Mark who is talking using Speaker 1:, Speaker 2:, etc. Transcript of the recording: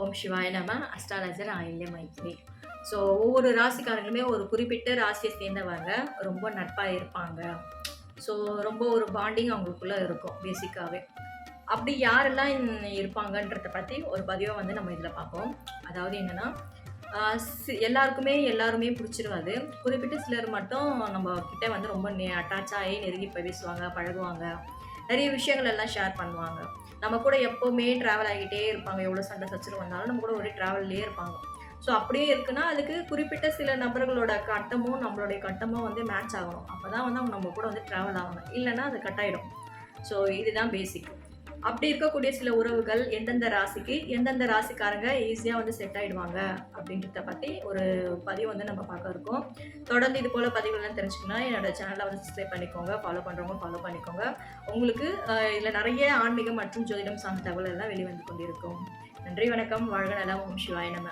Speaker 1: ஓம் சிவாய நம. அஸ்ட்ராலஜர் ஆயில்ய மைத்திரி. ஸோ ஒவ்வொரு ராசிக்காரங்களுமே ஒரு குறிப்பிட்ட ராசியை சேர்ந்தவங்க ரொம்ப நட்பாக இருப்பாங்க. ஸோ ரொம்ப ஒரு பாண்டிங் அவங்களுக்குள்ள இருக்கும் பேசிக்காவே. அப்படி யாரெல்லாம் இருப்பாங்கன்றத பத்தி ஒரு பதிவை வந்து நம்ம இதில் பார்ப்போம். அதாவது என்னன்னா, எல்லாருக்குமே எல்லாருமே பிடிச்சிருவாது. குறிப்பிட்ட சிலர் மட்டும் நம்ம கிட்ட வந்து ரொம்ப அட்டாச் ஆகி நெருங்கி பேசுவாங்க, பழகுவாங்க. நிறைய விஷயங்கள் எல்லாம் ஷேர் பண்ணுவாங்க. நம்ம கூட எப்பவுமே ட்ராவல் ஆகிட்டே இருப்பாங்க. எவ்வளோ சண்டை சச்சரவு வந்தாலும் நம்ம கூட ஒரே ட்ராவல்லேயே இருப்பாங்க. ஸோ அப்படியே இருக்குன்னா, அதுக்கு குறிப்பிட்ட சில நபர்களோட கட்டமும், நம்மளுடைய கட்டமும் வந்து மேட்ச் ஆகணும். அப்பதான் வந்து அவங்க நம்ம கூட வந்து ட்ராவல் ஆவாங்க. இல்லன்னா அது கட் ஆயிடும். ஸோ இதுதான் பேசிக். அப்படி இருக்கக்கூடிய சில உறவுகள் எந்தெந்த ராசிக்கு, எந்தெந்த ராசிக்காரங்க ஈஸியா வந்து செட் ஆயிடுவாங்க அப்படின்றத பத்தி ஒரு பதிவு வந்து நம்ம பார்க்க இருக்கோம். தொடர்ந்து இது போல பதிவுகள்லாம் தெரிஞ்சுக்கணும்னா என்னோட சேனலை வந்து சப்ஸ்கிரைப் பண்ணிக்கோங்க. ஃபாலோ பண்றவங்க ஃபாலோ பண்ணிக்கோங்க. உங்களுக்கு இதுல நிறைய ஆன்மீகம் மற்றும் ஜோதிடம் சார்ந்த தகவல் எல்லாம் வெளிவந்து கொண்டிருக்கும். நன்றி, வணக்கம். வாழ்க நலம். ஓம் சிவாய நம.